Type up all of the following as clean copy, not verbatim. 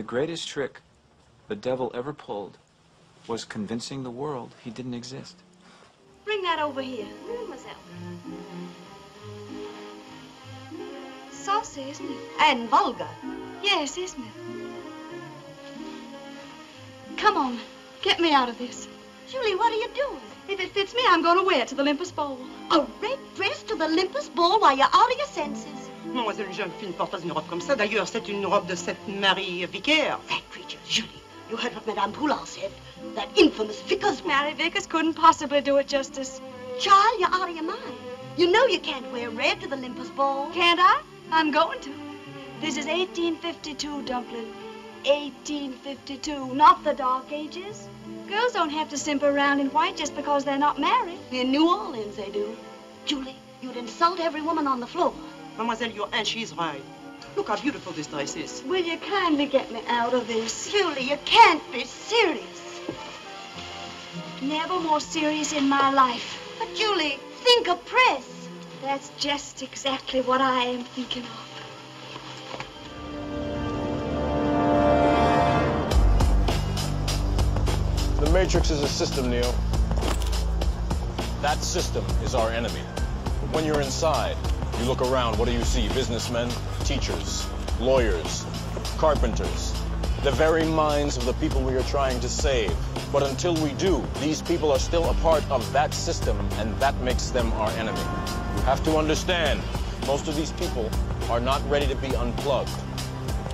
The greatest trick the devil ever pulled was convincing the world he didn't exist. Bring that over here, mademoiselle. Saucy, isn't it? And vulgar. Yes, isn't it? Come on, get me out of this. Julie, what are you doing? If it fits me, I'm going to wear it to the Olympus Ball. A red dress to the Olympus Ball while you're out of your senses? Mademoiselle, une jeune fille ne porte pas une robe comme ça. D'ailleurs, c'est une robe de cette Marie Vicaire. That creature, Julie. You heard what Madame Poulard said. That infamous Vickers. Mary Vickers couldn't possibly do it justice. Child, you're out of your mind. You know you can't wear red to the Olympus Ball. Can't I? I'm going to. This is 1852, Dunklin. 1852, not the Dark Ages. Girls don't have to simper around in white just because they're not married. In New Orleans, they do. Julie, you'd insult every woman on the floor. Mademoiselle, your aunt, she's right. Look how beautiful this dress is. Will you kindly get me out of this? Julie, you can't be serious. Never more serious in my life. But, Julie, think of press. That's just exactly what I am thinking of. The Matrix is a system, Neo. That system is our enemy. But when you're inside, you look around, what do you see? Businessmen, teachers, lawyers, carpenters, the very minds of the people we are trying to save. But until we do, these people are still a part of that system, and that makes them our enemy. You have to understand, most of these people are not ready to be unplugged.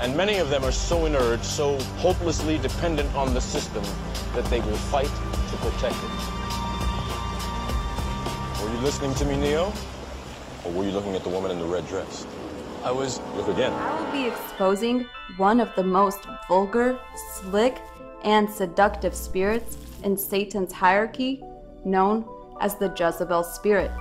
And many of them are so inert, so hopelessly dependent on the system, that they will fight to protect it. Were you listening to me, Neo? Or were you looking at the woman in the red dress? I was... Look again. I will be exposing one of the most vulgar, slick, and seductive spirits in Satan's hierarchy, known as the Jezebel spirit.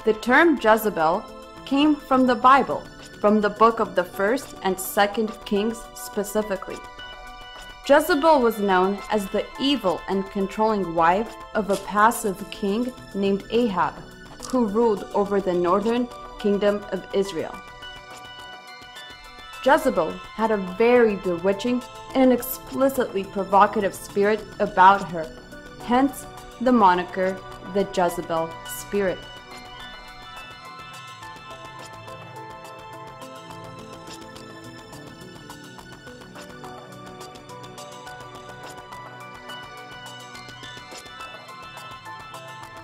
The term Jezebel came from the Bible, from the book of the 1st and 2nd Kings specifically. Jezebel was known as the evil and controlling wife of a passive king named Ahab, who ruled over the northern kingdom of Israel. Jezebel had a very bewitching and explicitly provocative spirit about her, hence the moniker the Jezebel spirit.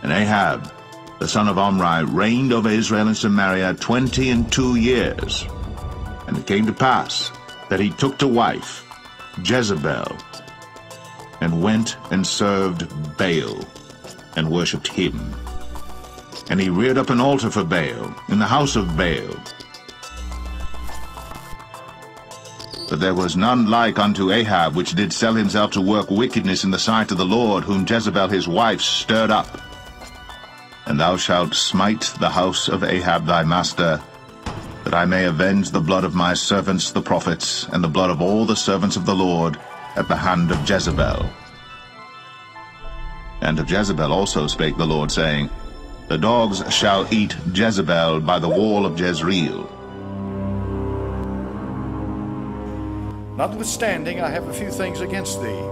And Ahab, the son of Omri, reigned over Israel and Samaria 22 years. And it came to pass that he took to wife Jezebel, and went and served Baal, and worshipped him. And he reared up an altar for Baal in the house of Baal. But there was none like unto Ahab, which did sell himself to work wickedness in the sight of the Lord, whom Jezebel his wife stirred up. And thou shalt smite the house of Ahab thy master, that I may avenge the blood of my servants the prophets, and the blood of all the servants of the Lord, at the hand of Jezebel. And of Jezebel also spake the Lord, saying, The dogs shall eat Jezebel by the wall of Jezreel. Notwithstanding, I have a few things against thee,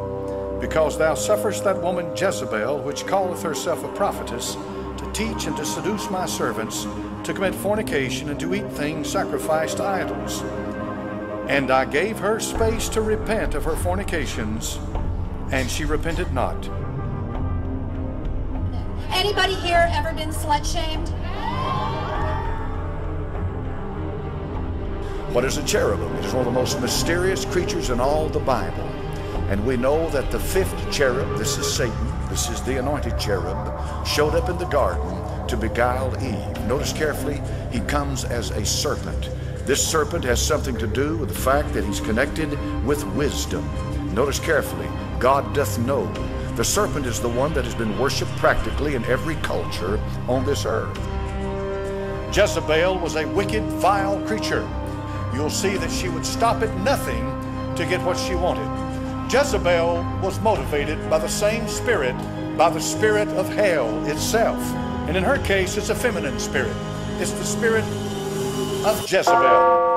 because thou sufferest that woman Jezebel, which calleth herself a prophetess, to teach and to seduce my servants, to commit fornication, and to eat things sacrificed to idols. And I gave her space to repent of her fornications, and she repented not. Anybody here ever been slut-shamed? What is a cherubim? It is one of the most mysterious creatures in all the Bible. And we know that the fifth cherub, this is Satan, this is the anointed cherub, showed up in the garden to beguile Eve. Notice carefully, he comes as a serpent. This serpent has something to do with the fact that he's connected with wisdom. Notice carefully, God doth know. The serpent is the one that has been worshipped practically in every culture on this earth. Jezebel was a wicked, vile creature. You'll see that she would stop at nothing to get what she wanted. Jezebel was motivated by the same spirit, by the spirit of hell itself. And in her case, it's a feminine spirit. It's the spirit of Jezebel.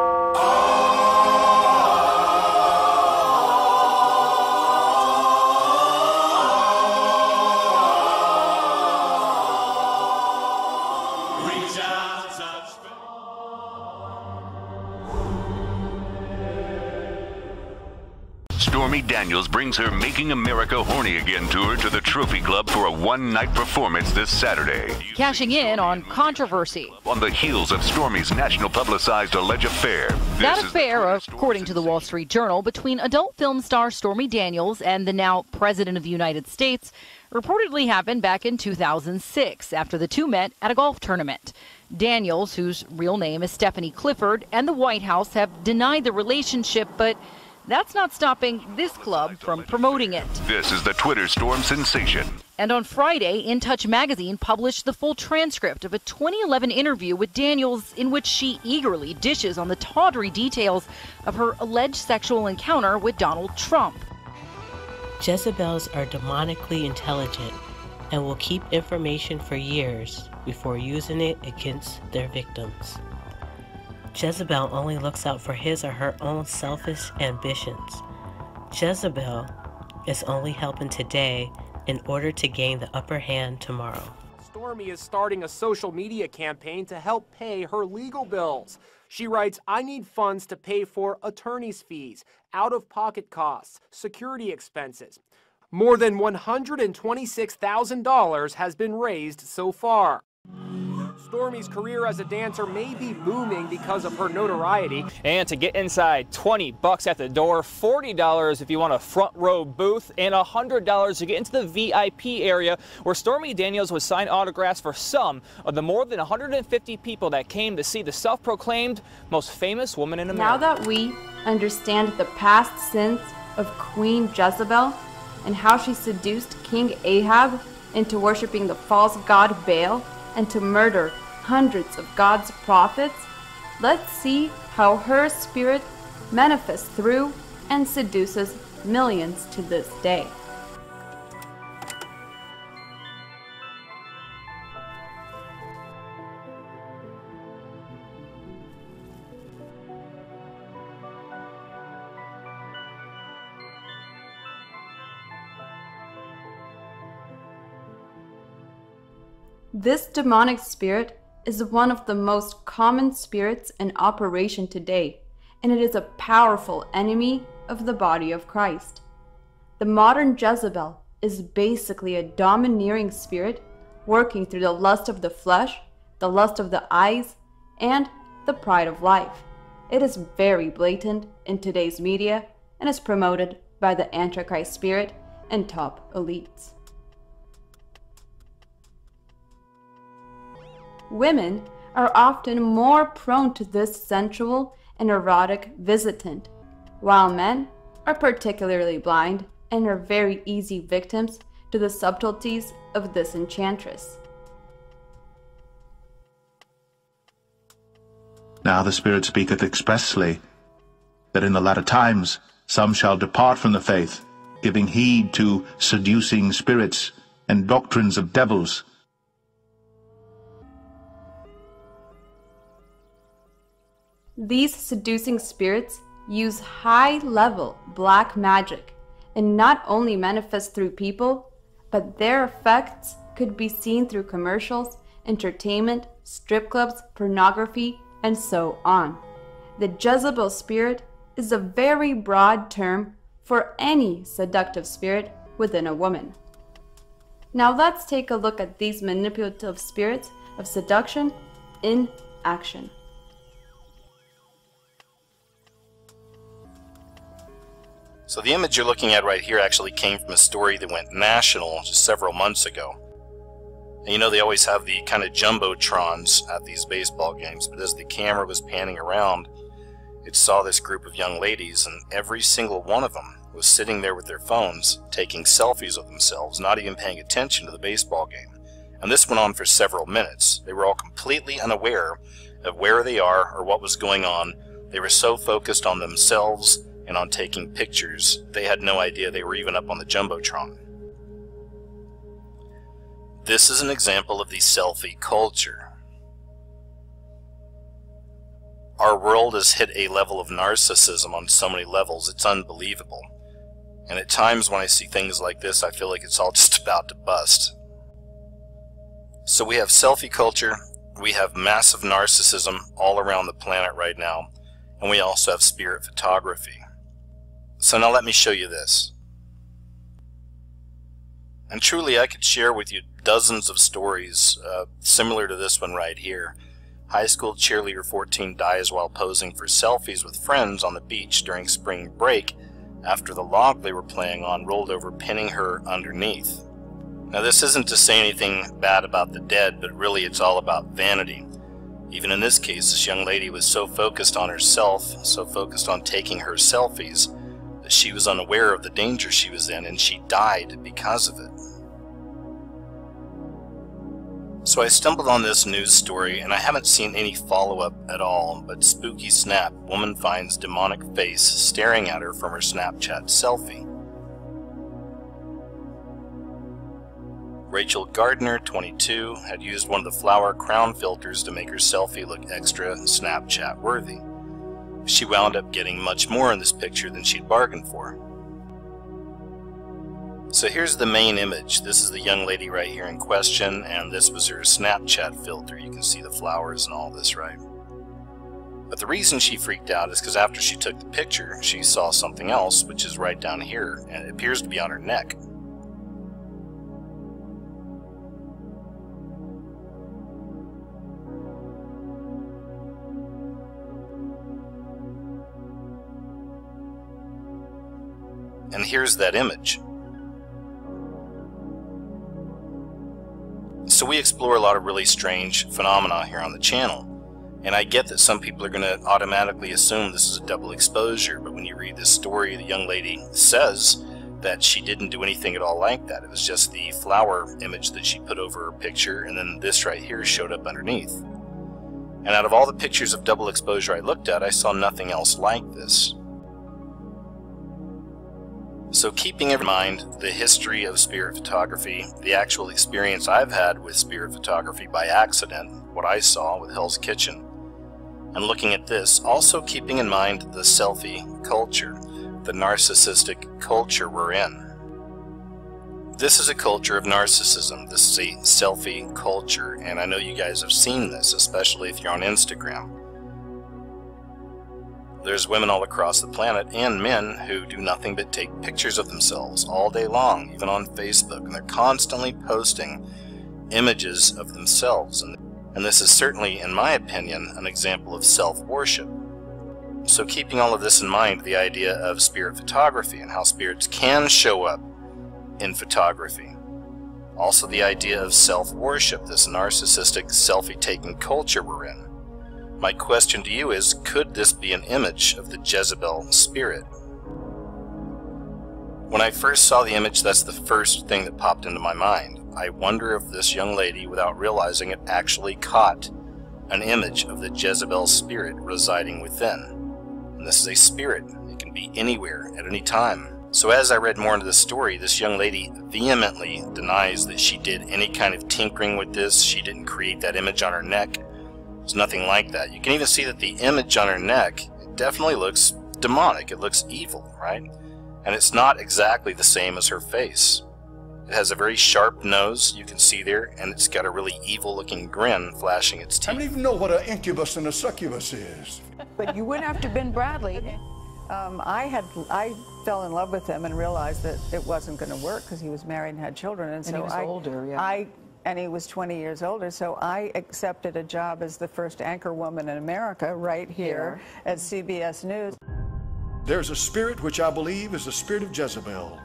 Stormy Daniels brings her Making America Horny Again tour to the Trophy Club for a one-night performance this Saturday. Cashing in on controversy. On the heels of Stormy's national publicized alleged affair. That affair, according to the Wall Street Journal, between adult film star Stormy Daniels and the now President of the United States reportedly happened back in 2006 after the two met at a golf tournament. Daniels, whose real name is Stephanie Clifford, and the White House have denied the relationship, but that's not stopping this club from promoting it. This is the Twitter storm sensation. And on Friday, In Touch magazine published the full transcript of a 2011 interview with Daniels in which she eagerly dishes on the tawdry details of her alleged sexual encounter with Donald Trump. Jezebels are demonically intelligent and will keep information for years before using it against their victims. Jezebel only looks out for his or her own selfish ambitions. Jezebel is only helping today in order to gain the upper hand tomorrow. Stormy is starting a social media campaign to help pay her legal bills. She writes, "I need funds to pay for attorney's fees, out-of-pocket costs, security expenses." More than $126,000 has been raised so far. Stormy's career as a dancer may be booming because of her notoriety. And to get inside, $20 at the door, $40 if you want a front row booth, and $100 to get into the VIP area where Stormy Daniels would sign autographs for some of the more than 150 people that came to see the self-proclaimed most famous woman in America. Now that we understand the past sins of Queen Jezebel and how she seduced King Ahab into worshiping the false god Baal and to murder hundreds of God's prophets, let's see how her spirit manifests through and seduces millions to this day. This demonic spirit is one of the most common spirits in operation today, and it is a powerful enemy of the body of Christ. The modern Jezebel is basically a domineering spirit working through the lust of the flesh, the lust of the eyes, and the pride of life. It is very blatant in today's media and is promoted by the Antichrist spirit and top elites. Women are often more prone to this sensual and erotic visitant, while men are particularly blind and are very easy victims to the subtleties of this enchantress. Now the Spirit speaketh expressly, that in the latter times some shall depart from the faith, giving heed to seducing spirits and doctrines of devils. These seducing spirits use high-level black magic and not only manifest through people, but their effects could be seen through commercials, entertainment, strip clubs, pornography, and so on. The Jezebel spirit is a very broad term for any seductive spirit within a woman. Now let's take a look at these manipulative spirits of seduction in action. So the image you're looking at right here actually came from a story that went national just several months ago. And you know they always have the kind of jumbotrons at these baseball games, but as the camera was panning around, it saw this group of young ladies, and every single one of them was sitting there with their phones, taking selfies of themselves, not even paying attention to the baseball game. And this went on for several minutes. They were all completely unaware of where they are or what was going on. They were so focused on themselves and on taking pictures, they had no idea they were even up on the Jumbotron. This is an example of the selfie culture. Our world has hit a level of narcissism on so many levels, it's unbelievable. And at times when I see things like this, I feel like it's all just about to bust. So we have selfie culture, we have massive narcissism all around the planet right now, and we also have spirit photography. So now let me show you this. And truly I could share with you dozens of stories similar to this one right here. High school cheerleader 14 dies while posing for selfies with friends on the beach during spring break after the log they were playing on rolled over, pinning her underneath. Now this isn't to say anything bad about the dead, but really it's all about vanity. Even in this case, this young lady was so focused on herself, so focused on taking her selfies, that she was unaware of the danger she was in, and she died because of it. So I stumbled on this news story, and I haven't seen any follow-up at all, but spooky snap, woman finds demonic face staring at her from her Snapchat selfie. Rachel Gardner, 22, had used one of the flower crown filters to make her selfie look extra Snapchat worthy. She wound up getting much more in this picture than she'd bargained for. So here's the main image. This is the young lady right here in question, and this was her Snapchat filter. You can see the flowers and all this, right? But the reason she freaked out is because after she took the picture, she saw something else, which is right down here, and it appears to be on her neck. And here's that image. So we explore a lot of really strange phenomena here on the channel, and I get that some people are going to automatically assume this is a double exposure, but when you read this story, the young lady says that she didn't do anything at all like that. It was just the flower image that she put over her picture, and then this right here showed up underneath. And out of all the pictures of double exposure I looked at, I saw nothing else like this. So keeping in mind the history of spirit photography, the actual experience I've had with spirit photography by accident, what I saw with Hell's Kitchen, and looking at this, also keeping in mind the selfie culture, the narcissistic culture we're in. This is a culture of narcissism. This is a selfie culture, and I know you guys have seen this, especially if you're on Instagram. There's women all across the planet, and men, who do nothing but take pictures of themselves all day long, even on Facebook, and they're constantly posting images of themselves. And this is certainly, in my opinion, an example of self-worship. So keeping all of this in mind, the idea of spirit photography and how spirits can show up in photography. Also the idea of self-worship, this narcissistic selfie-taking culture we're in. My question to you is, could this be an image of the Jezebel spirit? When I first saw the image, that's the first thing that popped into my mind. I wonder if this young lady, without realizing it, actually caught an image of the Jezebel spirit residing within. And this is a spirit. It can be anywhere, at any time. So as I read more into the story, this young lady vehemently denies that she did any kind of tinkering with this. She didn't create that image on her neck. It's nothing like that. You can even see that the image on her neck, it definitely looks demonic. It looks evil, right? And it's not exactly the same as her face. It has a very sharp nose, you can see there, and it's got a really evil-looking grin flashing its teeth. I don't even know what an incubus and a succubus is. But you went after Ben Bradley. I fell in love with him and realized that it wasn't going to work because he was married and had children, and so he was older, yeah. And he was 20 years older, so I accepted a job as the first anchor woman in America right here at CBS News. There's a spirit which I believe is the spirit of Jezebel,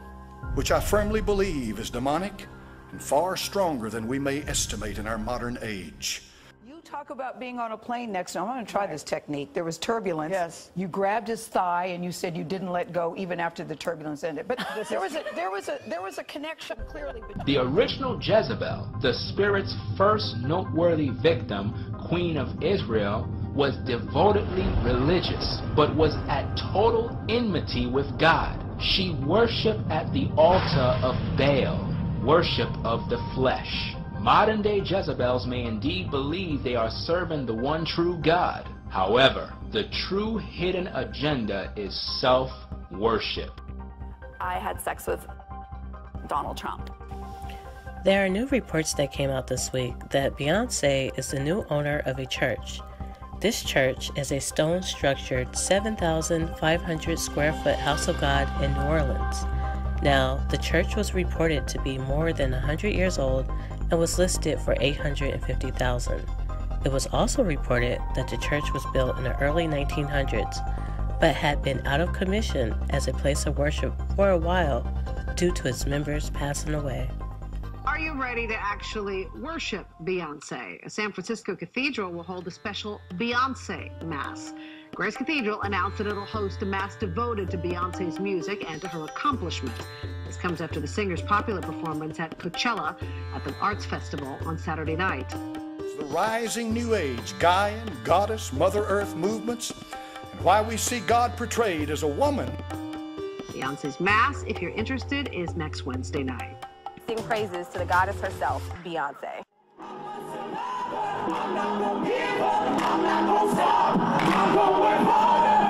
which I firmly believe is demonic and far stronger than we may estimate in our modern age. You talk about being on a plane next time. I'm going to try this technique. There was turbulence. Yes. You grabbed his thigh and you said you didn't let go even after the turbulence ended. But there was a connection clearly between the original Jezebel, the spirit's first noteworthy victim, Queen of Israel, was devotedly religious, but was at total enmity with God. She worshiped at the altar of Baal, worship of the flesh. Modern-day Jezebels may indeed believe they are serving the one true God. However, the true hidden agenda is self-worship. I had sex with Donald Trump. There are new reports that came out this week that Beyonce is the new owner of a church. This church is a stone-structured 7,500 square foot house of God in New Orleans. Now, the church was reported to be more than 100 years old and was listed for $850,000. It was also reported that the church was built in the early 1900s, but had been out of commission as a place of worship for a while due to its members passing away. Are you ready to actually worship Beyonce? A San Francisco cathedral will hold a special Beyonce Mass. Grace Cathedral announced that it'll host a Mass devoted to Beyonce's music and to her accomplishments. This comes after the singer's popular performance at Coachella at the Arts Festival on Saturday night. The rising New Age, Gaian, Goddess, Mother Earth movements, and why we see God portrayed as a woman. Beyonce's Mass, if you're interested, is next Wednesday night. Sing praises to the goddess herself, Beyonce.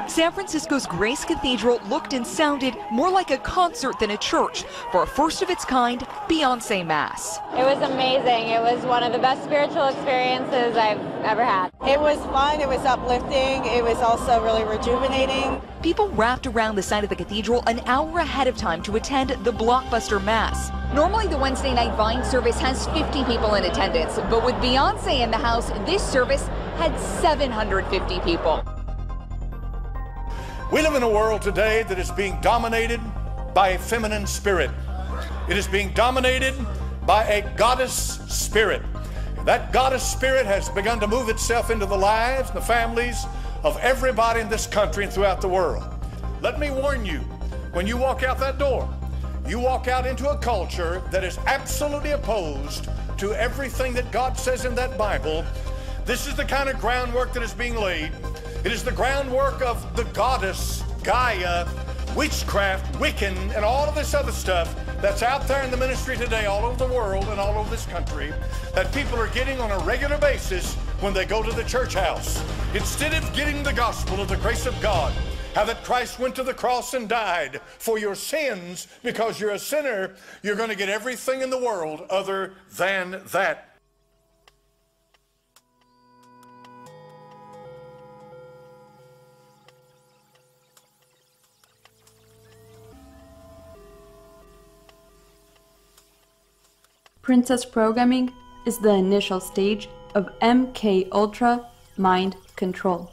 San Francisco's Grace Cathedral looked and sounded more like a concert than a church for a first-of-its-kind Beyonce Mass. It was amazing. It was one of the best spiritual experiences I've ever had. It was fun. It was uplifting. It was also really rejuvenating. People wrapped around the side of the cathedral an hour ahead of time to attend the blockbuster Mass. Normally, the Wednesday night Vine service has 50 people in attendance, but with Beyonce in the house, this service had 750 people. We live in a world today that is being dominated by a feminine spirit. It is being dominated by a goddess spirit. That goddess spirit has begun to move itself into the lives and the families of everybody in this country and throughout the world. Let me warn you, when you walk out that door, you walk out into a culture that is absolutely opposed to everything that God says in that Bible. This is the kind of groundwork that is being laid. It is the groundwork of the goddess, Gaia, witchcraft, Wiccan, and all of this other stuff that's out there in the ministry today all over the world and all over this country that people are getting on a regular basis when they go to the church house. Instead of getting the gospel of the grace of God, how that Christ went to the cross and died for your sins because you're a sinner, you're going to get everything in the world other than that. Princess programming is the initial stage of MK Ultra mind control.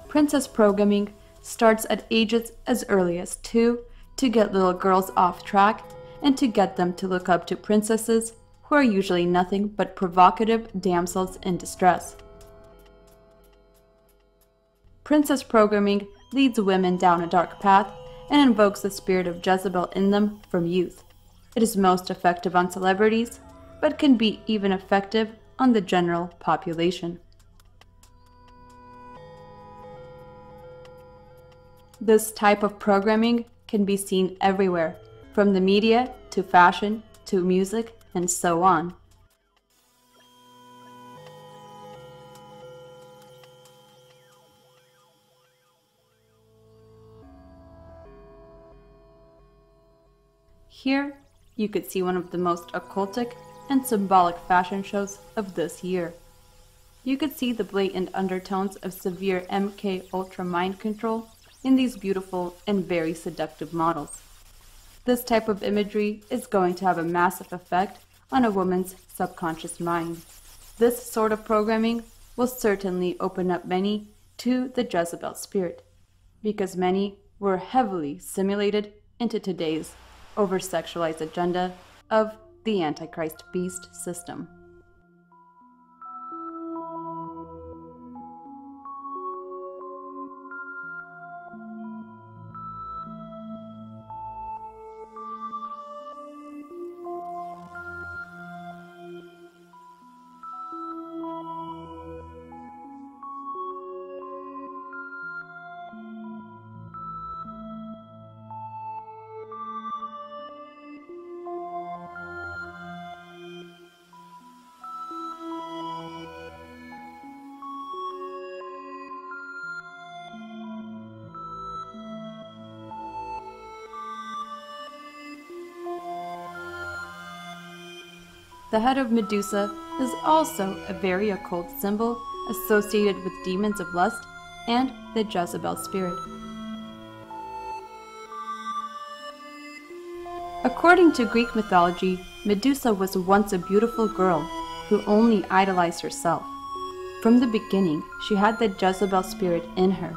Princess programming starts at ages as early as 2 to get little girls off track and to get them to look up to princesses who are usually nothing but provocative damsels in distress. Princess programming leads women down a dark path and invokes the spirit of Jezebel in them from youth. It is most effective on celebrities, but can be even effective on the general population. This type of programming can be seen everywhere, from the media to fashion to music and so on. Here, you could see one of the most occultic and symbolic fashion shows of this year. You could see the blatant undertones of severe MK Ultra mind control in these beautiful and very seductive models. This type of imagery is going to have a massive effect on a woman's subconscious mind. This sort of programming will certainly open up many to the Jezebel spirit, because many were heavily simulated into today's over-sexualized agenda of the Antichrist beast system. The head of Medusa is also a very occult symbol associated with demons of lust and the Jezebel spirit. According to Greek mythology, Medusa was once a beautiful girl who only idolized herself. From the beginning, she had the Jezebel spirit in her.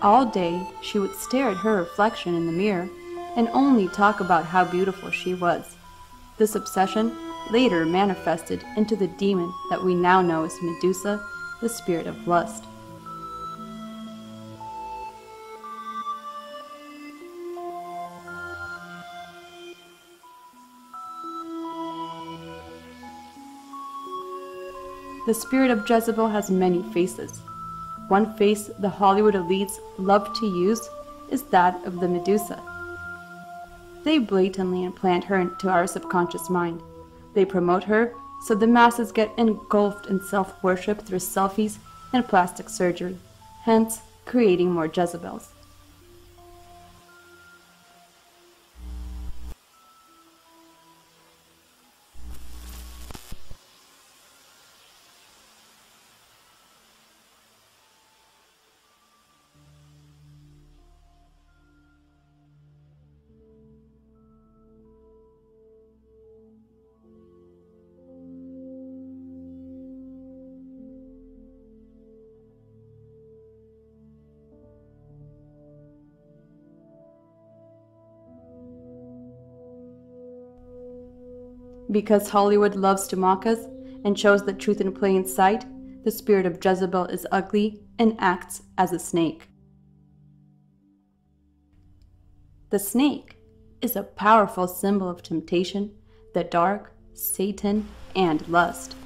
All day, she would stare at her reflection in the mirror and only talk about how beautiful she was. This obsession later manifested into the demon that we now know as Medusa, the spirit of lust. The spirit of Jezebel has many faces. One face the Hollywood elites love to use is that of the Medusa. They blatantly implant her into our subconscious mind. They promote her so the masses get engulfed in self-worship through selfies and plastic surgery, hence creating more Jezebels. Because Hollywood loves to mock us and shows the truth in plain sight, the spirit of Jezebel is ugly and acts as a snake. The snake is a powerful symbol of temptation, the dark, Satan, and lust.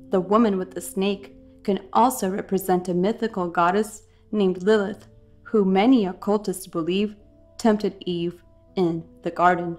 The woman with the snake can also represent a mythical goddess named Lilith, who many occultists believe tempted Eve in the garden.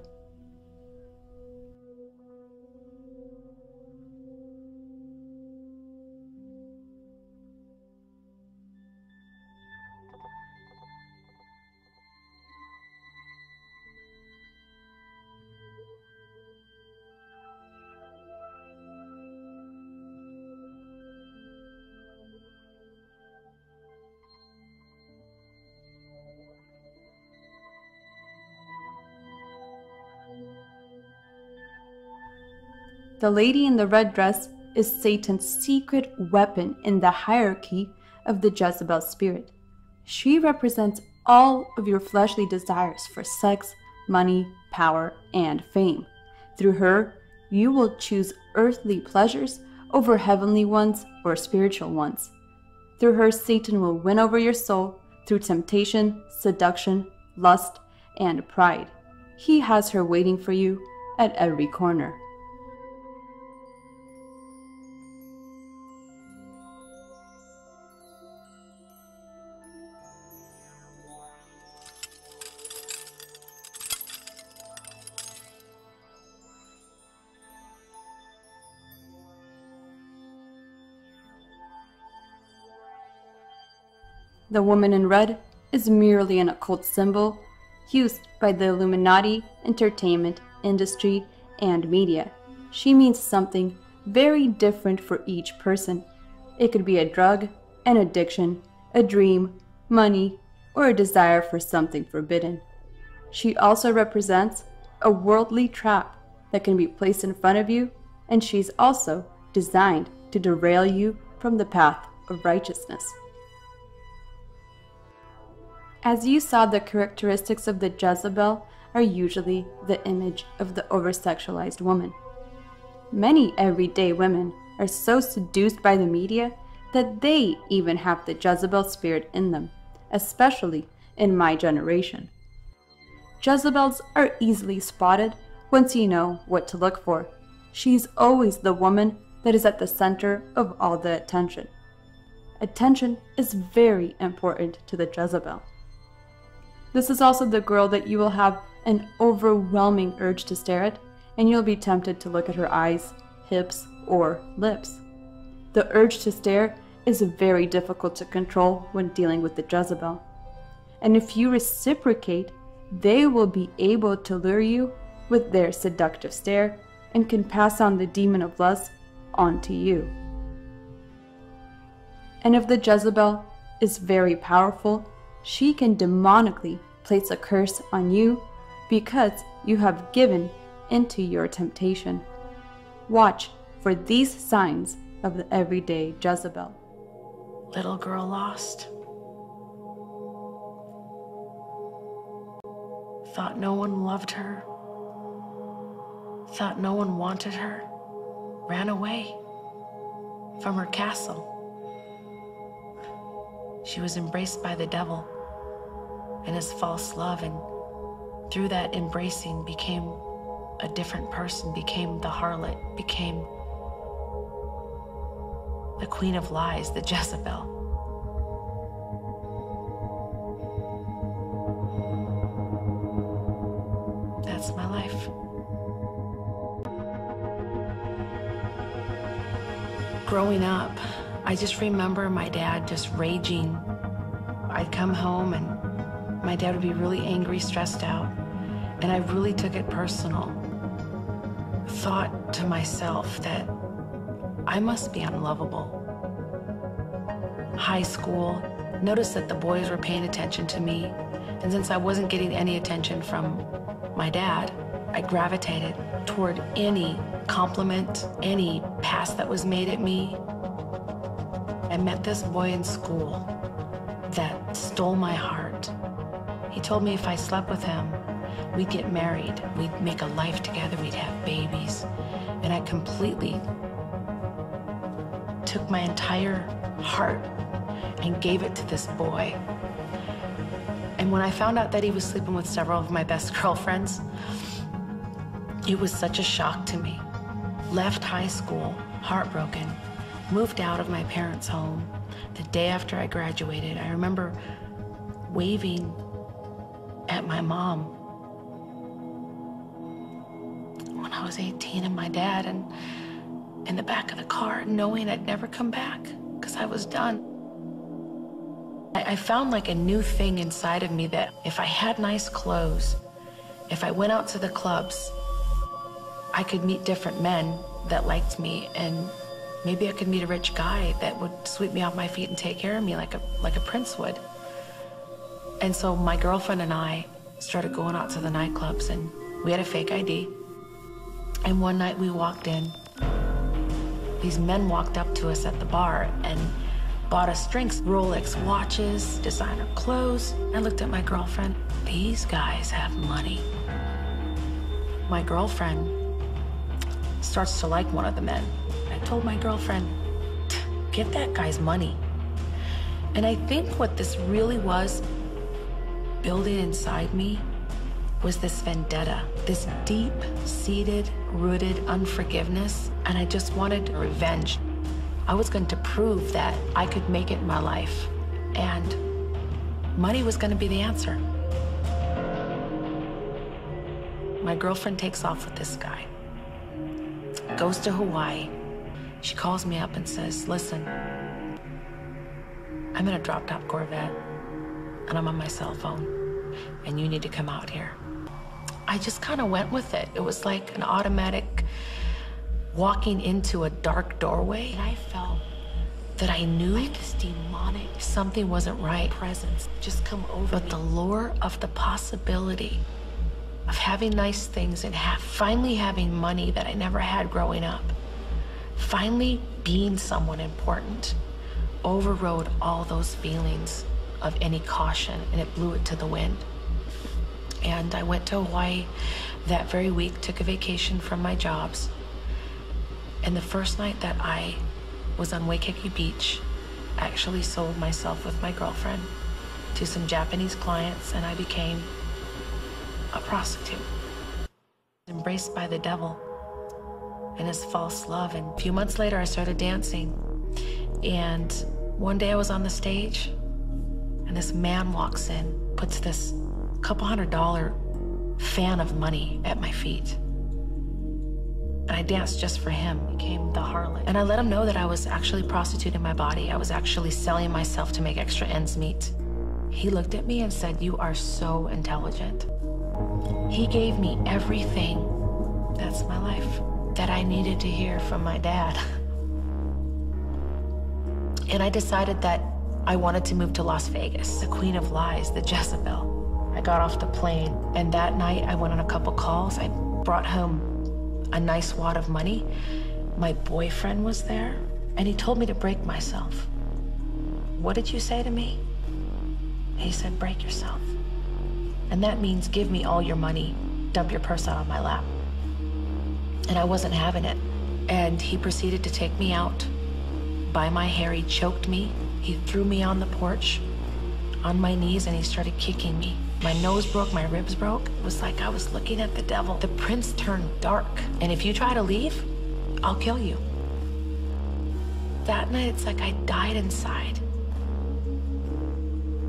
The lady in the red dress is Satan's secret weapon in the hierarchy of the Jezebel spirit. She represents all of your fleshly desires for sex, money, power, and fame. Through her, you will choose earthly pleasures over heavenly ones or spiritual ones. Through her, Satan will win over your soul through temptation, seduction, lust, and pride. He has her waiting for you at every corner. The woman in red is merely an occult symbol used by the Illuminati, entertainment, industry, and media. She means something very different for each person. It could be a drug, an addiction, a dream, money, or a desire for something forbidden. She also represents a worldly trap that can be placed in front of you, and she's also designed to derail you from the path of righteousness. As you saw, the characteristics of the Jezebel are usually the image of the over-sexualized woman. Many everyday women are so seduced by the media that they even have the Jezebel spirit in them, especially in my generation. Jezebels are easily spotted once you know what to look for. She's always the woman that is at the center of all the attention. Attention is very important to the Jezebel. This is also the girl that you will have an overwhelming urge to stare at, and you'll be tempted to look at her eyes, hips, or lips. The urge to stare is very difficult to control when dealing with the Jezebel. And if you reciprocate, they will be able to lure you with their seductive stare and can pass on the demon of lust onto you. And if the Jezebel is very powerful, she can demonically place a curse on you because you have given into your temptation. Watch for these signs of the everyday Jezebel. Little girl lost. Thought no one loved her. Thought no one wanted her. Ran away from her castle. She was embraced by the devil and his false love, and through that embracing became a different person, became the harlot, became the queen of lies, the Jezebel. That's my life. Growing up, I just remember my dad just raging. I'd come home and my dad would be really angry, stressed out, and I really took it personal. Thought to myself that I must be unlovable. High school, noticed that the boys were paying attention to me, and since I wasn't getting any attention from my dad, I gravitated toward any compliment, any pass that was made at me. I met this boy in school that stole my heart. He told me if I slept with him, we'd get married, we'd make a life together, we'd have babies. And I completely took my entire heart and gave it to this boy. And when I found out that he was sleeping with several of my best girlfriends, it was such a shock to me. Left high school, heartbroken, moved out of my parents' home. The day after I graduated, I remember waving at my mom when I was 18 and my dad, and in the back of the car, knowing I'd never come back because I was done. I found like a new thing inside of me that if I had nice clothes, if I went out to the clubs, I could meet different men that liked me, and maybe I could meet a rich guy that would sweep me off my feet and take care of me like a prince would. And so my girlfriend and I started going out to the nightclubs, and we had a fake ID. And one night we walked in. These men walked up to us at the bar and bought us drinks, Rolex watches, designer clothes. I looked at my girlfriend. These guys have money. My girlfriend starts to like one of the men. I told my girlfriend, get that guy's money. And I think what this really was building inside me was this vendetta, this deep-seated, rooted unforgiveness, and I just wanted revenge. I was going to prove that I could make it in my life, and money was going to be the answer. My girlfriend takes off with this guy, goes to Hawaii. She calls me up and says, listen, I'm in a drop-top Corvette, and I'm on my cell phone, and you need to come out here. I just kind of went with it. It was like an automatic walking into a dark doorway. And I felt that I knew like this demonic, something wasn't right, presence just come over me. But the lure of the possibility of having nice things and finally having money that I never had growing up, finally being someone important, overrode all those feelings of any caution, and it blew it to the wind. And I went to Hawaii that very week, took a vacation from my jobs. And the first night that I was on Waikiki Beach, I actually sold myself with my girlfriend to some Japanese clients, and I became a prostitute. Embraced by the devil and his false love. And a few months later, I started dancing. And one day I was on the stage, and this man walks in, puts this couple $100 fan of money at my feet. And I danced just for him, became the harlot. And I let him know that I was actually prostituting my body. I was actually selling myself to make extra ends meet. He looked at me and said, you are so intelligent. He gave me everything. That's my life. that I needed to hear from my dad. And I decided that I wanted to move to Las Vegas, the queen of lies, the Jezebel. I got off the plane, and that night I went on a couple calls. I brought home a nice wad of money. My boyfriend was there, and he told me to break myself. What did you say to me? He said, break yourself. And that means give me all your money, dump your purse out on my lap. And I wasn't having it. And he proceeded to take me out by my hair. He choked me. He threw me on the porch on my knees, and he started kicking me. My nose broke, my ribs broke. It was like I was looking at the devil. The prince turned dark. And if you try to leave, I'll kill you. That night, it's like I died inside.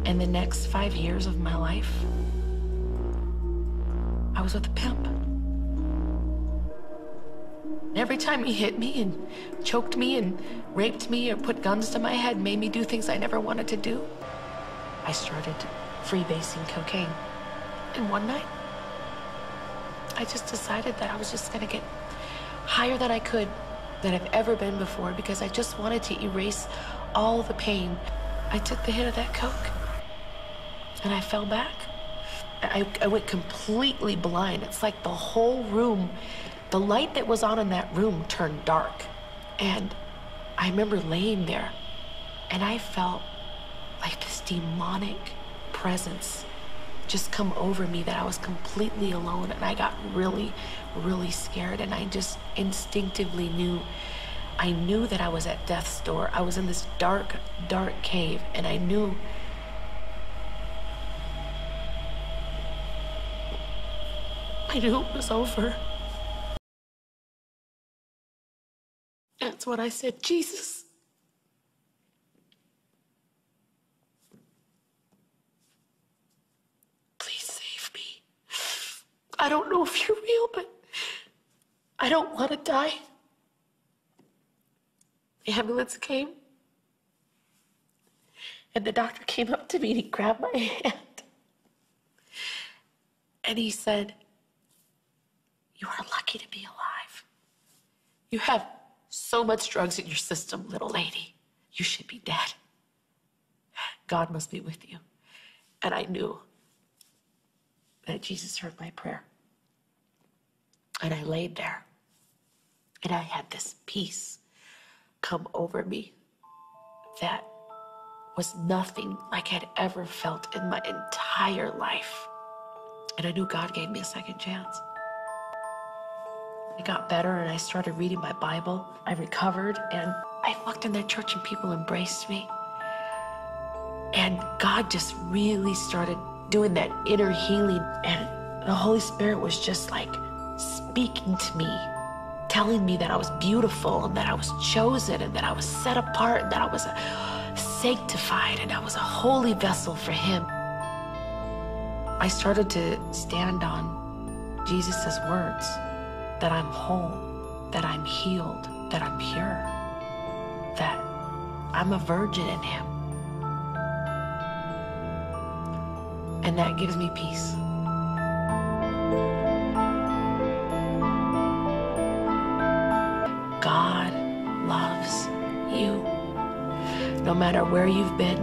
And the next 5 years of my life, I was with a pimp. Every time he hit me and choked me and raped me or put guns to my head, made me do things I never wanted to do, I started freebasing cocaine. And one night, I just decided that I was just gonna get higher than I could, than I've ever been before, because I just wanted to erase all the pain. I took the hit of that coke, and I fell back. I went completely blind. It's like the whole room, the light that was on in that room turned dark. And I remember laying there, and I felt like this demonic presence just come over me, that I was completely alone, and I got really, really scared, and I just instinctively knew, I knew that I was at death's door. I was in this dark, dark cave, and I knew it was over. That's when I said, Jesus, please save me. I don't know if you're real, but I don't want to die. The ambulance came, and the doctor came up to me and he grabbed my hand. And he said, you are lucky to be alive. You have so much drugs in your system, little lady. You should be dead. God must be with you. And I knew that Jesus heard my prayer. And I laid there, and I had this peace come over me that was nothing like I'd ever felt in my entire life. And I knew God gave me a second chance. I got better, and I started reading my Bible. I recovered, and I walked in that church, and people embraced me. And God just really started doing that inner healing, and the Holy Spirit was just like speaking to me, telling me that I was beautiful, and that I was chosen, and that I was set apart, and that I was sanctified, and I was a holy vessel for Him. I started to stand on Jesus' words, that I'm whole, that I'm healed, that I'm pure, that I'm a virgin in Him. And that gives me peace. God loves you. No matter where you've been,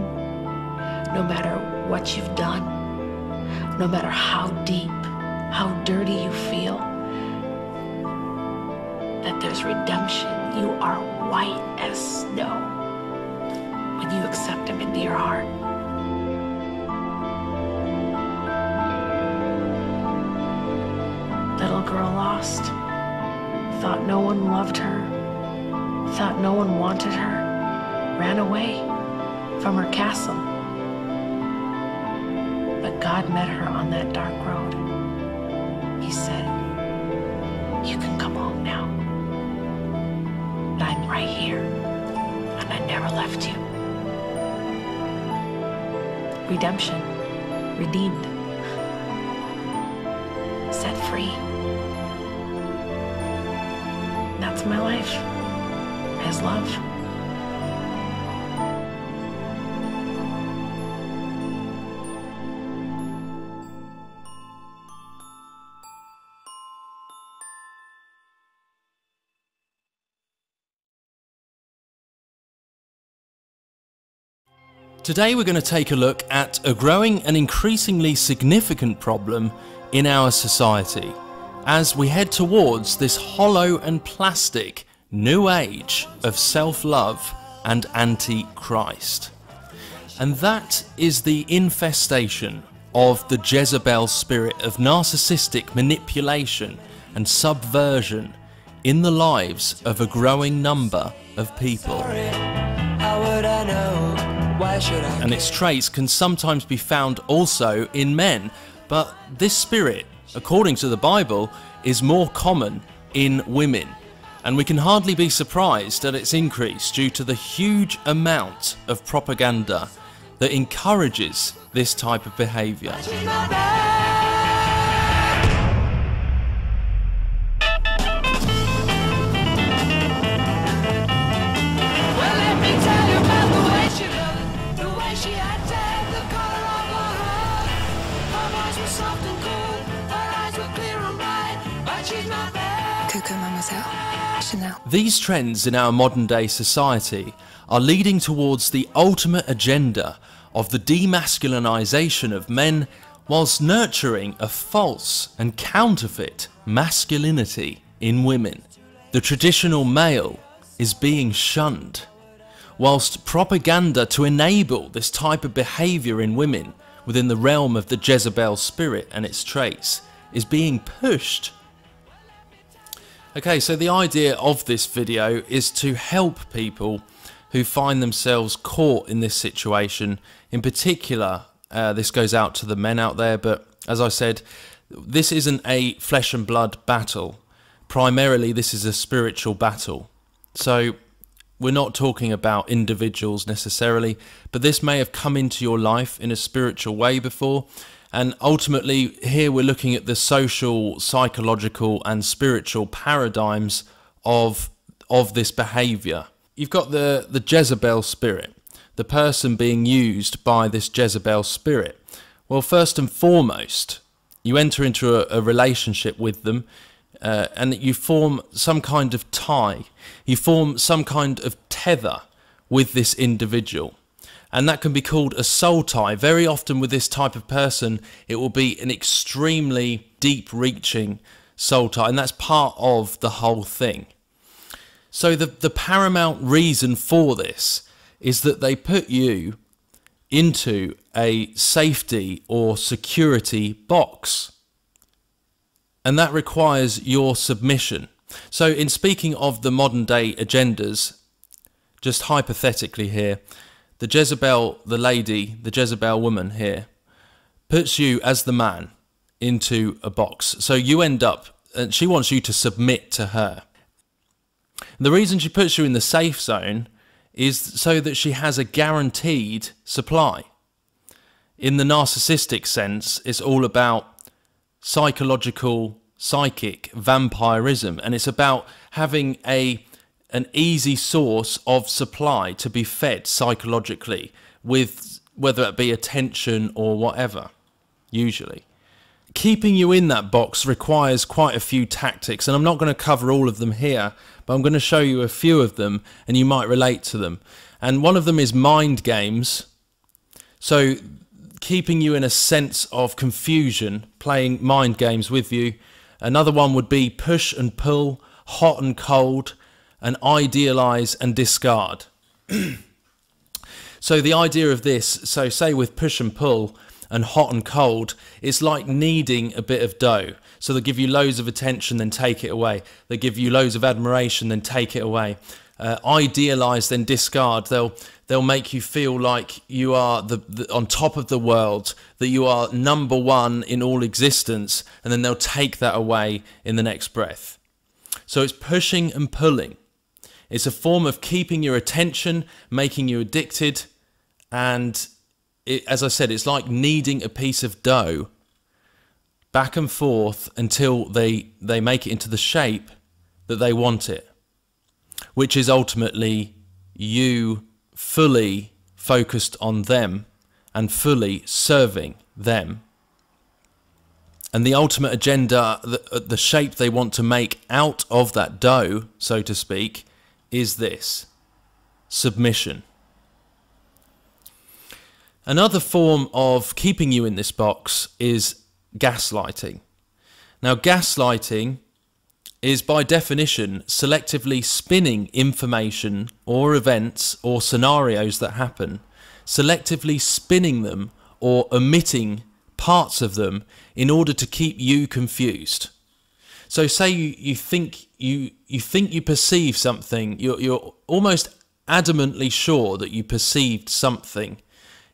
no matter what you've done, no matter how deep, how dirty you feel, that there's redemption. You are white as snow when you accept Him into your heart. Little girl lost, thought no one loved her, thought no one wanted her, ran away from her castle. But God met her on that dark road. He said, you can come home now. I'm right here, and I never left you. Redemption, redeemed, set free. That's my life. His love. Today we're going to take a look at a growing and increasingly significant problem in our society as we head towards this hollow and plastic new age of self-love and anti-Christ. And that is the infestation of the Jezebel spirit of narcissistic manipulation and subversion in the lives of a growing number of people. And its traits can sometimes be found also in men, but this spirit, according to the Bible, is more common in women. And we can hardly be surprised at its increase due to the huge amount of propaganda that encourages this type of behaviour. These trends in our modern day society are leading towards the ultimate agenda of the demasculinization of men whilst nurturing a false and counterfeit masculinity in women. The traditional male is being shunned, whilst propaganda to enable this type of behaviour in women within the realm of the Jezebel spirit and its traits is being pushed. Okay, so the idea of this video is to help people who find themselves caught in this situation. In particular, this goes out to the men out there, but as I said, this isn't a flesh and blood battle. Primarily, this is a spiritual battle. So we're not talking about individuals necessarily, but this may have come into your life in a spiritual way before. And ultimately, here we're looking at the social, psychological and spiritual paradigms of this behaviour. You've got the Jezebel spirit, the person being used by this Jezebel spirit. Well, first and foremost, you enter into a relationship with them and you form some kind of tie. You form some kind of tether with this individual. And that can be called a soul tie. Very often with this type of person, it will be an extremely deep-reaching soul tie, and that's part of the whole thing. So the paramount reason for this is that they put you into a safety or security box, and that requires your submission. So in speaking of the modern day agendas, just hypothetically here, the Jezebel, the lady, the Jezebel woman here, puts you as the man into a box. So you end up, and she wants you to submit to her. And the reason she puts you in the safe zone is so that she has a guaranteed supply. In the narcissistic sense, it's all about psychological, psychic vampirism, and it's about having an easy source of supply to be fed psychologically with, whether it be attention or whatever, usually. Keeping you in that box requires quite a few tactics, and I'm not going to cover all of them here, but I'm going to show you a few of them and you might relate to them. And one of them is mind games. So keeping you in a sense of confusion, playing mind games with you. Another one would be push and pull, hot and cold, and idealize and discard. So the idea of this, so say with push and pull and hot and cold, it's like kneading a bit of dough. So they'll give you loads of attention, then take it away. They give you loads of admiration, then take it away. Idealize, then discard. They'll make you feel like you are on top of the world, that you are number one in all existence, and then they'll take that away in the next breath. So it's pushing and pulling. It's a form of keeping your attention, making you addicted, and as I said, it's like kneading a piece of dough back and forth until they make it into the shape that they want it, which is ultimately you fully focused on them and fully serving them. And the ultimate agenda, the shape they want to make out of that dough, so to speak, is this: submission. Another form of keeping you in this box is gaslighting. Now, gaslighting is by definition selectively spinning information or events or scenarios that happen, selectively spinning them or omitting parts of them in order to keep you confused. So say you think you perceive something, you're almost adamantly sure that you perceived something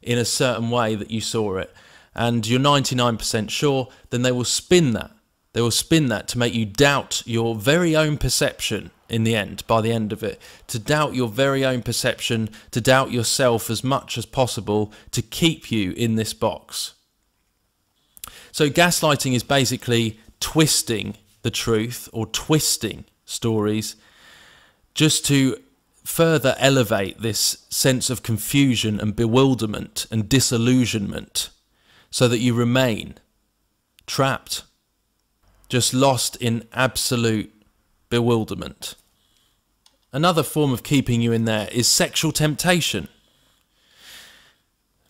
in a certain way that you saw it, and you're 99% sure, then they will spin that. They will spin that to make you doubt your very own perception in the end, by the end of it, to doubt your very own perception, to doubt yourself as much as possible, to keep you in this box. So gaslighting is basically twisting the truth or twisting stories just to further elevate this sense of confusion and bewilderment and disillusionment, so that you remain trapped, just lost in absolute bewilderment. Another form of keeping you in there is sexual temptation.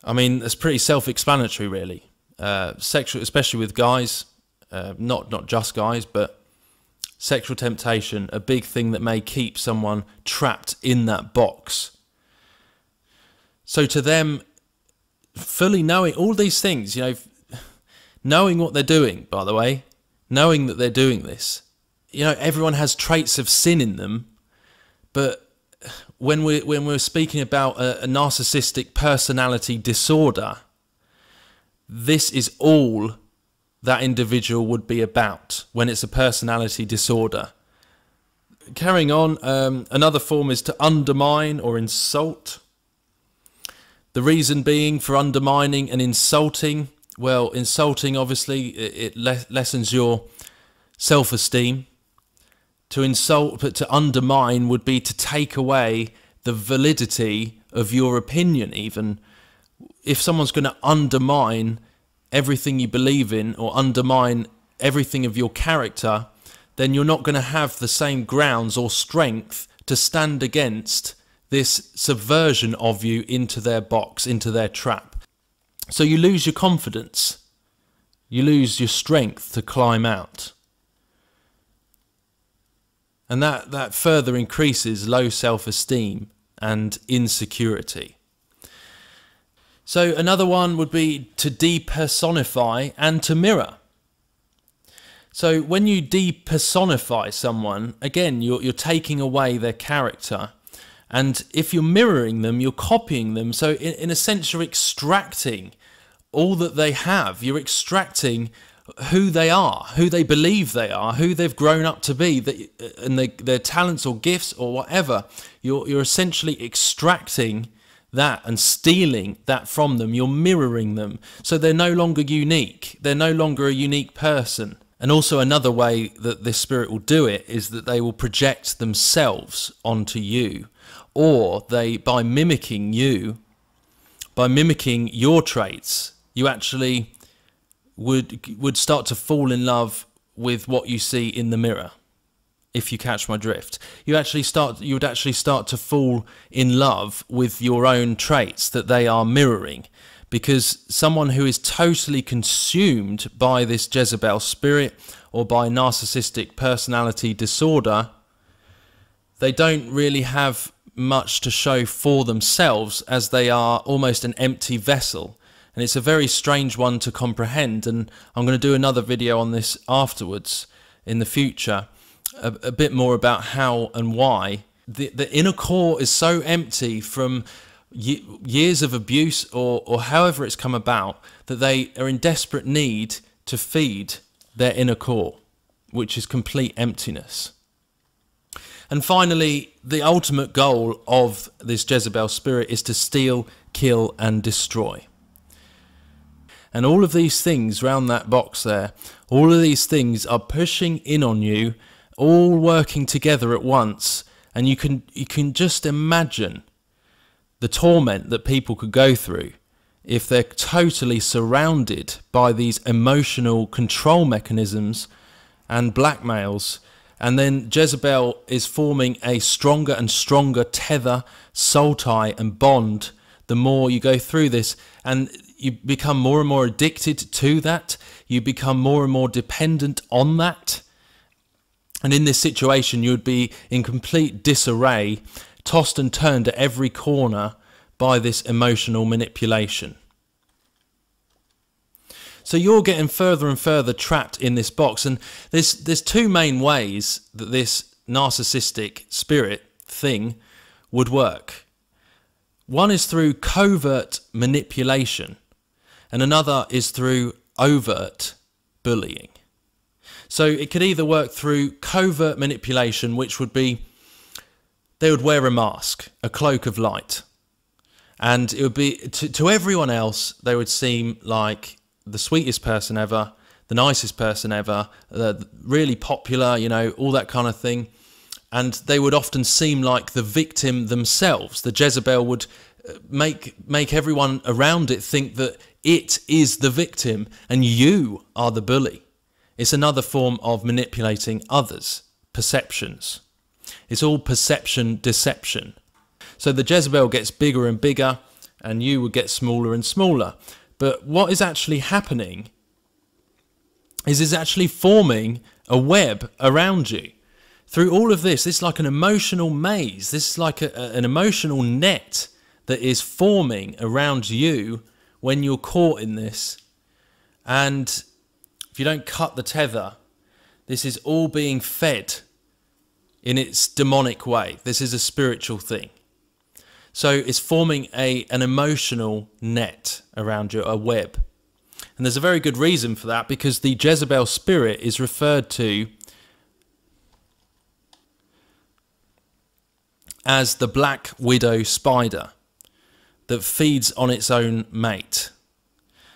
I mean, it's pretty self-explanatory, really. Sexual, especially with guys, not just guys, but sexual temptation, a big thing that may keep someone trapped in that box. So to them, fully knowing all these things, you know, knowing what they're doing, by the way, knowing that they're doing this, you know, everyone has traits of sin in them, but when we're speaking about a narcissistic personality disorder, this is all that individual would be about when it's a personality disorder. Carrying on, another form is to undermine or insult. The reason being for undermining and insulting, well, insulting obviously it lessens your self-esteem. To insult, but to undermine would be to take away the validity of your opinion even. If someone's going to undermine everything you believe in or undermine everything of your character, then you're not going to have the same grounds or strength to stand against this subversion of you into their box, into their trap. So you lose your confidence, you lose your strength to climb out. And that further increases low self-esteem and insecurity. So another one would be to depersonify and to mirror. So when you depersonify someone, again, you're taking away their character. And if you're mirroring them, you're copying them. So in a sense, you're extracting all that they have. You're extracting who they are, who they believe they are, who they've grown up to be, and their talents or gifts or whatever. You're essentially extracting that and stealing that from them. You're mirroring them. So they're no longer unique. They're no longer a unique person. And also another way that this spirit will do it is that they will project themselves onto you, or by mimicking you, by mimicking your traits, you actually would start to fall in love with what you see in the mirror. If you catch my drift, you would actually start to fall in love with your own traits that they are mirroring, because someone who is totally consumed by this Jezebel spirit or by narcissistic personality disorder, they don't really have much to show for themselves, as they are almost an empty vessel. And it's a very strange one to comprehend, and I'm going to do another video on this afterwards in the future, a bit more about how and why. The inner core is so empty from years of abuse or however it's come about, that they are in desperate need to feed their inner core, which is complete emptiness. And finally, the ultimate goal of this Jezebel spirit is to steal, kill and destroy. And all of these things round that box there, all of these things are pushing in on you, all working together at once. And you can just imagine the torment that people could go through if they're totally surrounded by these emotional control mechanisms and blackmails. And then Jezebel is forming a stronger and stronger tether, soul tie and bond the more you go through this, and you become more and more addicted to that. You become more and more dependent on that. And in this situation, you would be in complete disarray, tossed and turned at every corner by this emotional manipulation. So you're getting further and further trapped in this box. And there's two main ways that this narcissistic spirit thing would work. One is through covert manipulation, and another is through overt bullying. So it could either work through covert manipulation, which would be they would wear a mask, a cloak of light, and it would be to everyone else they would seem like the sweetest person ever, the nicest person ever, really popular, you know, all that kind of thing. And they would often seem like the victim themselves. The Jezebel would make everyone around it think that it is the victim and you are the bully. It's another form of manipulating others' perceptions. It's all perception deception. So the Jezebel gets bigger and bigger and you would get smaller and smaller. But what is actually happening is it's actually forming a web around you. Through all of this, it's like an emotional maze. This is like an emotional net that is forming around you when you're caught in this. And if you don't cut the tether, this is all being fed in its demonic way. This is a spiritual thing. So it's forming an emotional net around you, a web. And there's a very good reason for that, because the Jezebel spirit is referred to as the black widow spider that feeds on its own mate.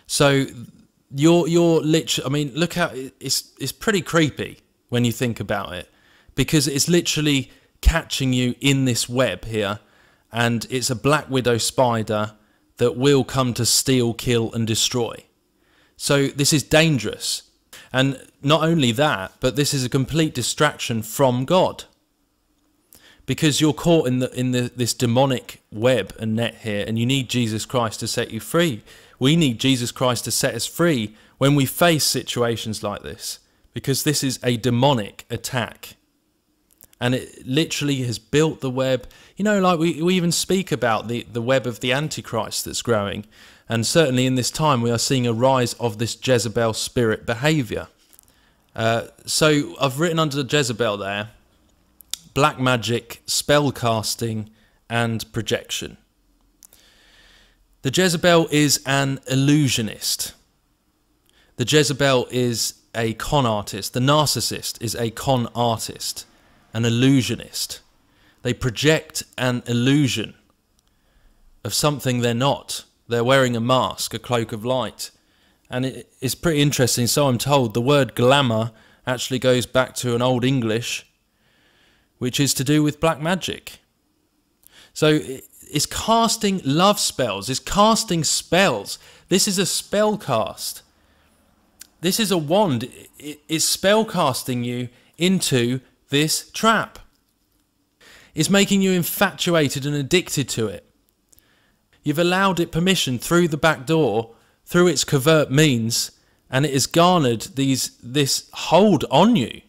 So you're literally, I mean, look how it's pretty creepy when you think about it, because it's literally catching you in this web here, and it's a black widow spider that will come to steal, kill and destroy. So this is dangerous. And not only that, but this is a complete distraction from God, because you're caught in this demonic web and net here, and you need Jesus Christ to set you free. We need Jesus Christ to set us free when we face situations like this, because this is a demonic attack. And it literally has built the web. You know, like we even speak about the web of the Antichrist that's growing. And certainly in this time we are seeing a rise of this Jezebel spirit behaviour. So I've written under Jezebel there, black magic, spell casting and projection. The Jezebel is an illusionist. The Jezebel is a con artist. The narcissist is a con artist, an illusionist. They project an illusion of something they're not. They're wearing a mask, a cloak of light. And it's pretty interesting. So I'm told the word glamour actually goes back to an Old English, which is to do with black magic. So it's casting love spells. It's casting spells. This is a spell cast. This is a wand. It's spell casting you into this trap. It's making you infatuated and addicted to it. You've allowed it permission through the back door, through its covert means, and it has garnered this hold on you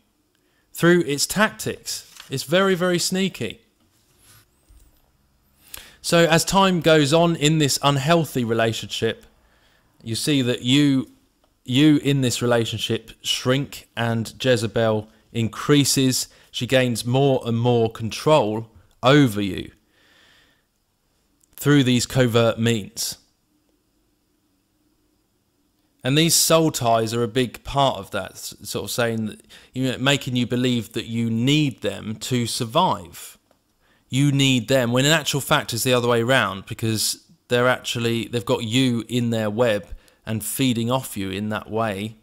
through its tactics. It's very, very sneaky. So as time goes on in this unhealthy relationship, you see that you in this relationship shrink, and Jezebel increases. She gains more and more control over you through these covert means. And these soul ties are a big part of that, sort of saying that, you know, making you believe that you need them to survive. You need them, when in actual fact it's the other way around, because they've got you in their web and feeding off you in that way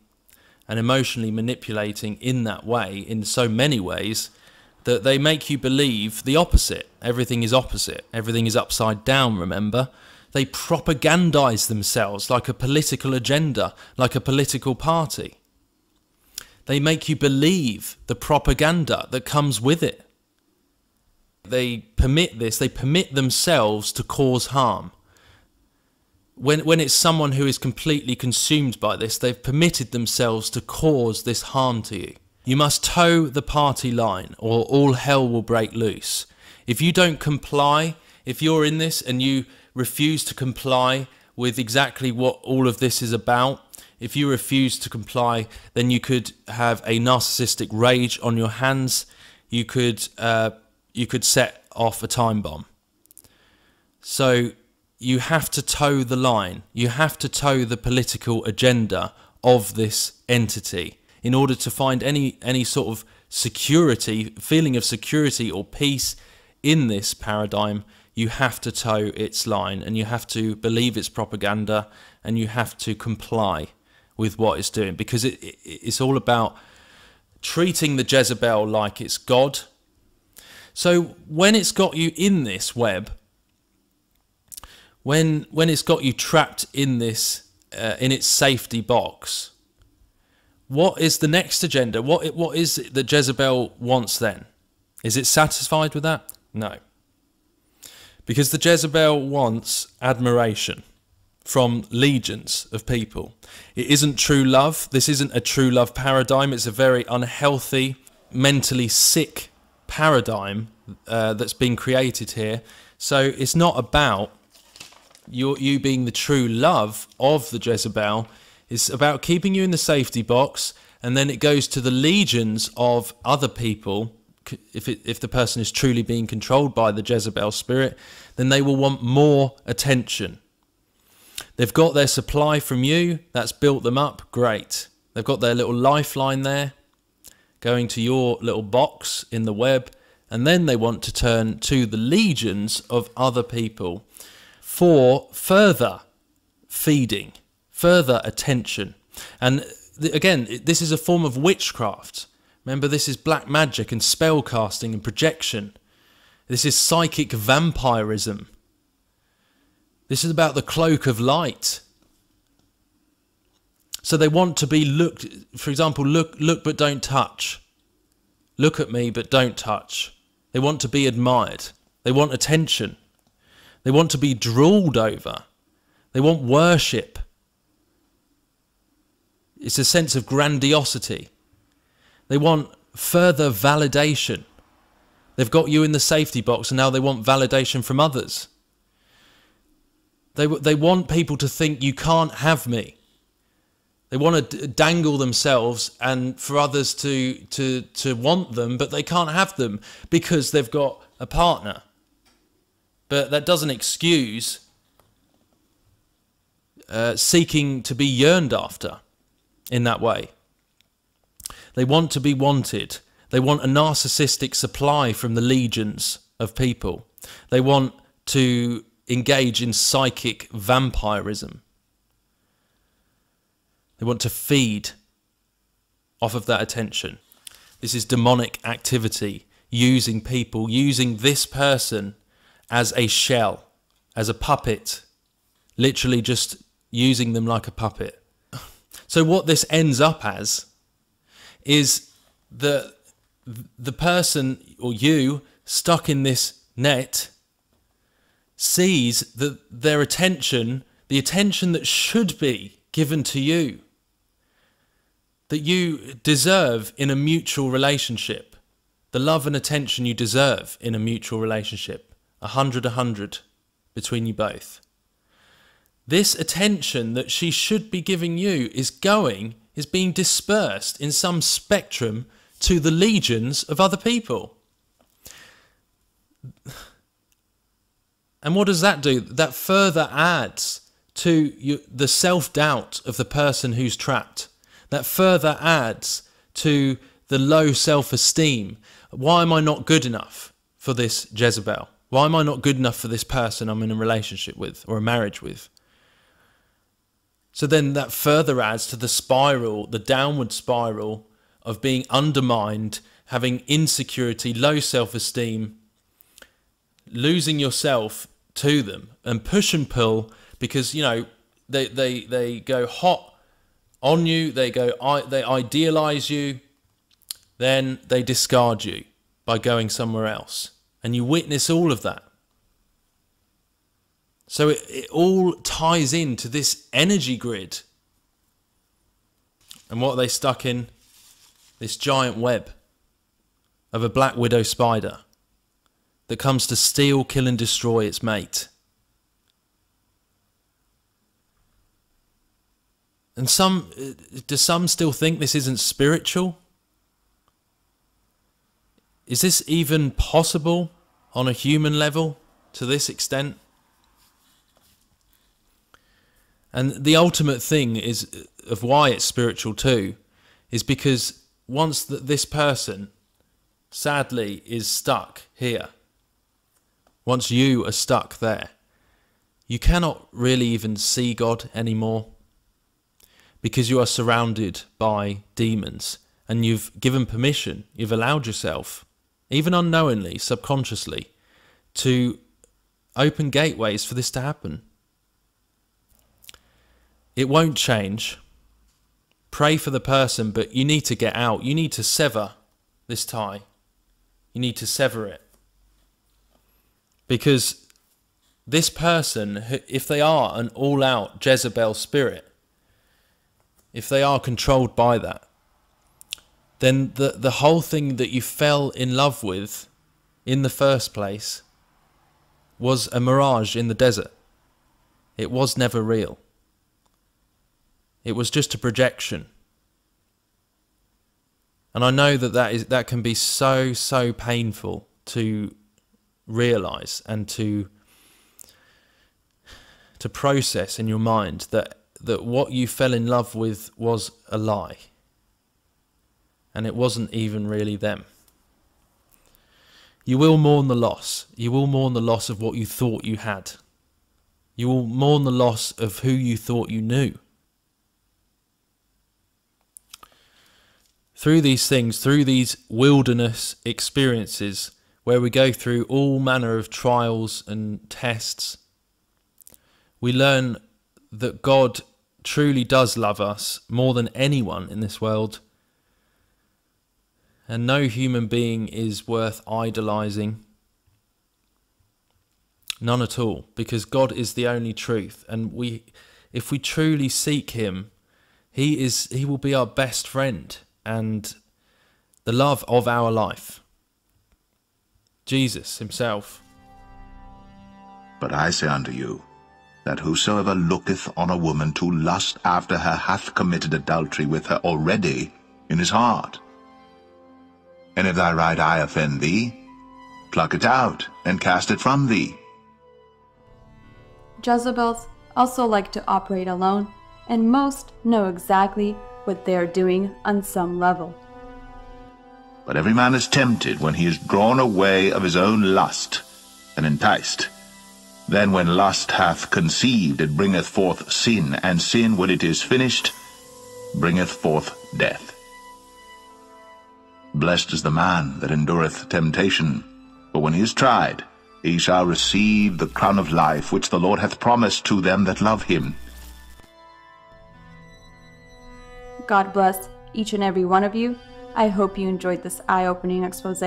and emotionally manipulating in that way, in so many ways, that they make you believe the opposite. Everything is opposite. Everything is upside down, remember? They propagandize themselves like a political agenda, like a political party. They make you believe the propaganda that comes with it. They permit this, they permit themselves to cause harm. when it's someone who is completely consumed by this, they've permitted themselves to cause this harm to you. You must toe the party line or all hell will break loose. If you don't comply, if you're in this and you refuse to comply with exactly what all of this is about, if you refuse to comply, then you could have a narcissistic rage on your hands. You could set off a time bomb. So you have to toe the line. You have to toe the political agenda of this entity in order to find any sort of security, feeling of security or peace in this paradigm. You have to toe its line, and you have to believe its propaganda, and you have to comply with what it's doing, because it's all about treating the Jezebel like it's God. So when it's got you in this web, when it's got you trapped in this in its safety box, what is the next agenda? What is it that Jezebel wants then? Is it satisfied with that? No. Because the Jezebel wants admiration from legions of people. It isn't true love. This isn't a true love paradigm. It's a very unhealthy, mentally sick paradigm that's been created here. So it's not about you being the true love of the Jezebel. It's about keeping you in the safety box, and then it goes to the legions of other people. If the person is truly being controlled by the Jezebel spirit, then they will want more attention. They've got their supply from you, that's built them up, great. They've got their little lifeline there, going to your little box in the web, and then they want to turn to the legions of other people for further feeding, further attention. And again, this is a form of witchcraft. Remember, this is black magic and spell casting and projection. This is psychic vampirism. This is about the cloak of light. So they want to be looked, for example, look but don't touch. Look at me but don't touch. They want to be admired. They want attention. They want to be drooled over. They want worship. It's a sense of grandiosity. They want further validation. They've got you in the safety box, and now they want validation from others. They want people to think you can't have me. They want to dangle themselves and for others to want them, but they can't have them because they've got a partner. But that doesn't excuse seeking to be yearned after in that way. They want to be wanted. They want a narcissistic supply from the legions of people. They want to engage in psychic vampirism. They want to feed off of that attention. This is demonic activity, using people, using this person as a shell, as a puppet, literally just using them like a puppet. So what this ends up as is that the person, or you, stuck in this net, sees that their attention, the attention that should be given to you, that you deserve in a mutual relationship, the love and attention you deserve in a mutual relationship, 100 between you both. This attention that she should be giving you is being dispersed in some spectrum to the legions of other people. And what does that do? That further adds to the self-doubt of the person who's trapped. That further adds to the low self-esteem. Why am I not good enough for this Jezebel? Why am I not good enough for this person I'm in a relationship with or a marriage with? So then that further adds to the spiral, the downward spiral of being undermined, having insecurity, low self-esteem, losing yourself to them, and push and pull, because, you know, they go hot on you, they idealize you, then they discard you by going somewhere else. And you witness all of that. So it all ties into this energy grid. And what are they stuck in? This giant web of a black widow spider that comes to steal, kill and destroy its mate. And do some still think this isn't spiritual? Is this even possible on a human level to this extent? And the ultimate thing is of why it's spiritual too, is because once this person sadly is stuck here, once you are stuck there, you cannot really even see God anymore, because you are surrounded by demons and you've given permission, you've allowed yourself, even unknowingly, subconsciously, to open gateways for this to happen. It won't change. Pray for the person, but you need to get out. You need to sever this tie. You need to sever it. Because this person, if they are an all-out Jezebel spirit, if they are controlled by that, then the whole thing that you fell in love with in the first place was a mirage in the desert. It was never real. It was just a projection. And I know that can be so painful to realise and to process in your mind that what you fell in love with was a lie. And it wasn't even really them. You will mourn the loss. You will mourn the loss of what you thought you had. You will mourn the loss of who you thought you knew. Through these things, through these wilderness experiences, where we go through all manner of trials and tests, we learn that God truly does love us more than anyone in this world. And no human being is worth idolizing. None at all, because God is the only truth. And if we truly seek him, he will be our best friend and the love of our life. Jesus himself. But I say unto you, that whosoever looketh on a woman to lust after her hath committed adultery with her already in his heart. And if thy right eye offend thee, pluck it out, and cast it from thee. Jezebels also like to operate alone, and most know exactly what they are doing on some level. But every man is tempted when he is drawn away of his own lust, and enticed. Then when lust hath conceived, it bringeth forth sin, and sin, when it is finished, bringeth forth death. Blessed is the man that endureth temptation, for when he is tried, he shall receive the crown of life which the Lord hath promised to them that love him. God bless each and every one of you. I hope you enjoyed this eye-opening expose.